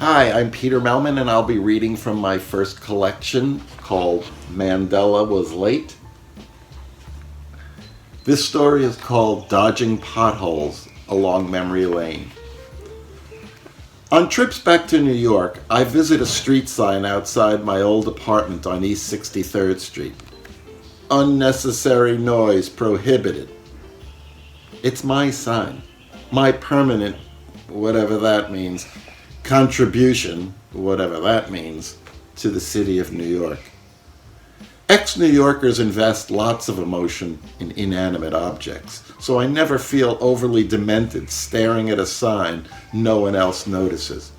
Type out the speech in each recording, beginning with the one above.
Hi, I'm Peter Melman, and I'll be reading from my first collection called Mandela Was Late. This story is called Dodging Potholes Along Memory Lane. On trips back to New York, I visit a street sign outside my old apartment on East 63rd Street. Unnecessary noise prohibited. It's my sign, my permanent, whatever that means, contribution, whatever that means, to the city of New York. Ex-New Yorkers invest lots of emotion in inanimate objects, so I never feel overly demented staring at a sign no one else notices.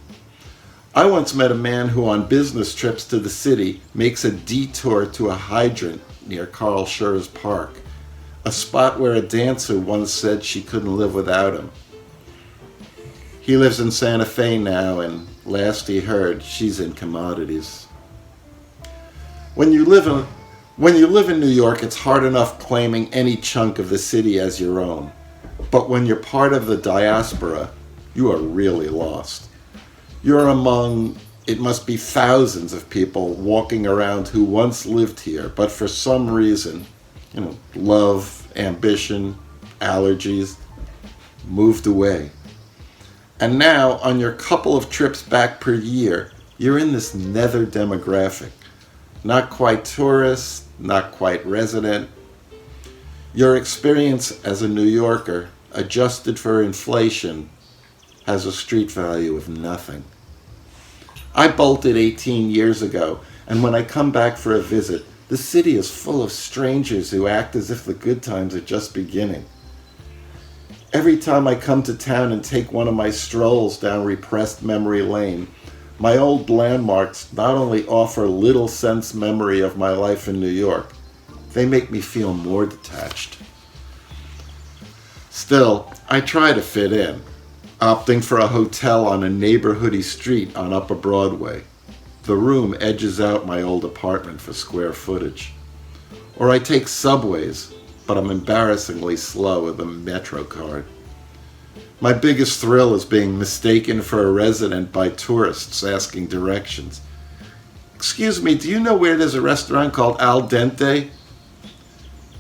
I once met a man who on business trips to the city makes a detour to a hydrant near Carl Schurz Park, a spot where a dancer once said she couldn't live without him. He lives in Santa Fe now, and last he heard, she's in commodities. When you live in New York, it's hard enough claiming any chunk of the city as your own. But when you're part of the diaspora, you are really lost. You're among, it must be thousands of people walking around who once lived here, but for some reason, love, ambition, allergies, moved away. And now, on your couple of trips back per year, you're in this nether demographic. Not quite tourist, not quite resident. Your experience as a New Yorker, adjusted for inflation, has a street value of nothing. I bolted 18 years ago, and when I come back for a visit, the city is full of strangers who act as if the good times are just beginning. Every time I come to town and take one of my strolls down repressed memory lane, my old landmarks not only offer little sense memory of my life in New York, they make me feel more detached. Still, I try to fit in, opting for a hotel on a neighborhoody street on Upper Broadway. The room edges out my old apartment for square footage. Or I take subways, but I'm embarrassingly slow with a Metro card. My biggest thrill is being mistaken for a resident by tourists asking directions. "Excuse me, do you know where there's a restaurant called Al Dente?"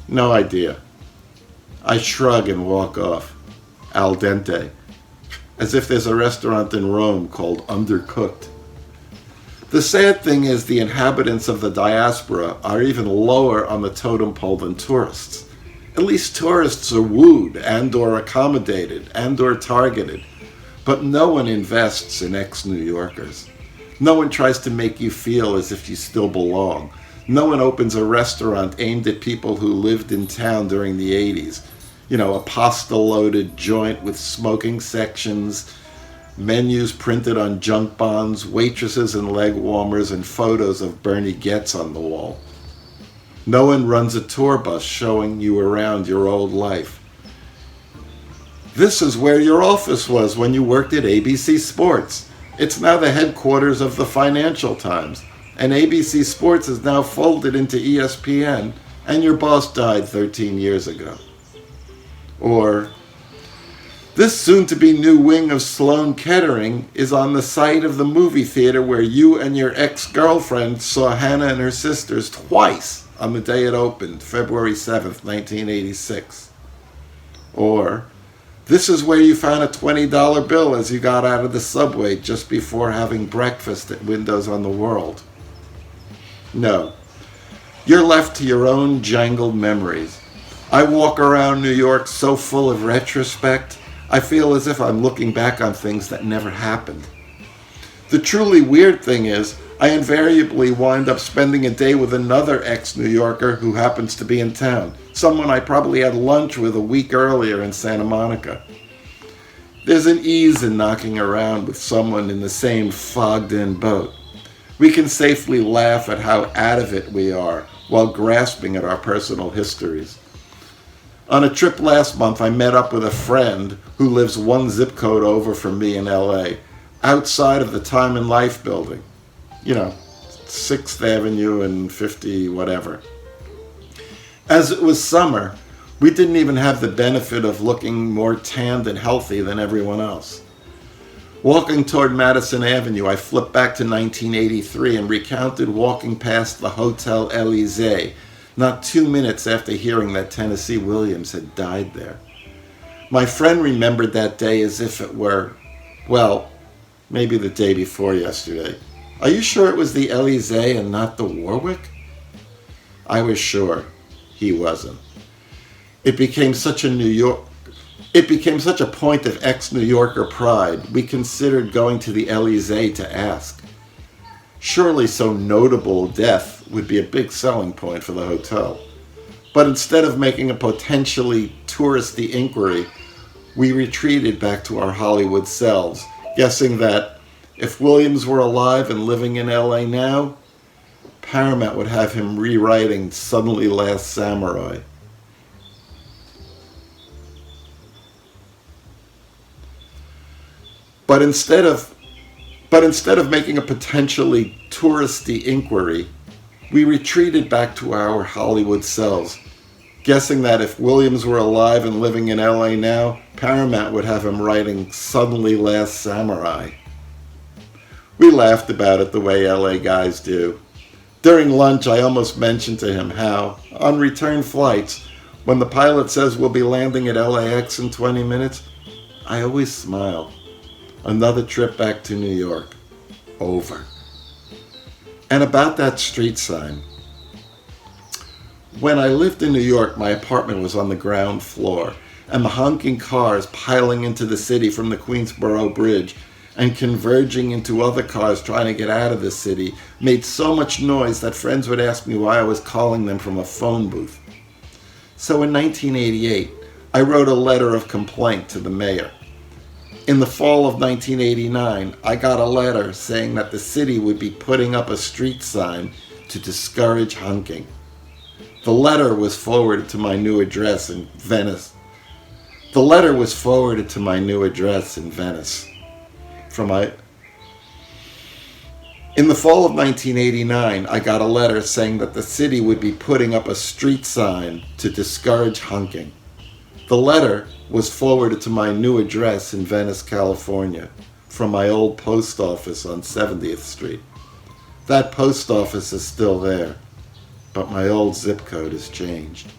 No idea. I shrug and walk off. Al Dente. As if there's a restaurant in Rome called Undercooked. The sad thing is the inhabitants of the diaspora are even lower on the totem pole than tourists. At least tourists are wooed and/or accommodated and/or targeted, but no one invests in ex-New Yorkers. No one tries to make you feel as if you still belong. No one opens a restaurant aimed at people who lived in town during the 80s. A pasta-loaded joint with smoking sections, menus printed on junk bonds, waitresses and leg warmers, and photos of Bernie Goetz on the wall. No one runs a tour bus showing you around your old life. This is where your office was when you worked at ABC Sports. It's now the headquarters of the Financial Times, and ABC Sports is now folded into ESPN, and your boss died 13 years ago. Or, this soon-to-be new wing of Sloan Kettering is on the site of the movie theater where you and your ex-girlfriend saw Hannah and her sisters twice on the day it opened, February 7th, 1986. Or, this is where you found a $20 bill as you got out of the subway just before having breakfast at Windows on the World. No, you're left to your own jangled memories. I walk around New York so full of retrospect, I feel as if I'm looking back on things that never happened. The truly weird thing is, I invariably wind up spending a day with another ex-New Yorker who happens to be in town, someone I probably had lunch with a week earlier in Santa Monica. There's an ease in knocking around with someone in the same fogged-in boat. We can safely laugh at how out of it we are while grasping at our personal histories. On a trip last month, I met up with a friend who lives one zip code over from me in LA, outside of the Time and Life building. 6th Avenue and 50 whatever. As it was summer, we didn't even have the benefit of looking more tanned and healthy than everyone else. Walking toward Madison Avenue, I flipped back to 1983 and recounted walking past the Hotel Elysee, not 2 minutes after hearing that Tennessee Williams had died there. My friend remembered that day as if it were, well, maybe the day before yesterday. Are you sure it was the Elysee and not the Warwick? I was sure. He wasn't. It became such a point of ex-New Yorker pride, we considered going to the Elysee to ask. Surely so notable a death would be a big selling point for the hotel. But instead of making a potentially touristy inquiry, we retreated back to our Hollywood selves, guessing that if Williams were alive and living in LA now, Paramount would have him rewriting Suddenly Last Samurai. But instead of making a potentially touristy inquiry, we retreated back to our Hollywood selves, guessing that if Williams were alive and living in LA now, Paramount would have him writing Suddenly Last Samurai. We laughed about it the way LA guys do. During lunch, I almost mentioned to him how, on return flights, when the pilot says we'll be landing at LAX in 20 minutes, I always smile. Another trip back to New York. Over. And about that street sign. When I lived in New York, my apartment was on the ground floor, and the honking cars piling into the city from the Queensboro Bridge and converging into other cars trying to get out of the city made so much noise that friends would ask me why I was calling them from a phone booth. So in 1988, I wrote a letter of complaint to the mayor. In the fall of 1989, I got a letter saying that the city would be putting up a street sign to discourage honking. The letter was forwarded to my new address in Venice. In the fall of 1989, I got a letter saying that the city would be putting up a street sign to discourage honking. The letter was forwarded to my new address in Venice, California, from my old post office on 70th Street. That post office is still there, but my old zip code has changed.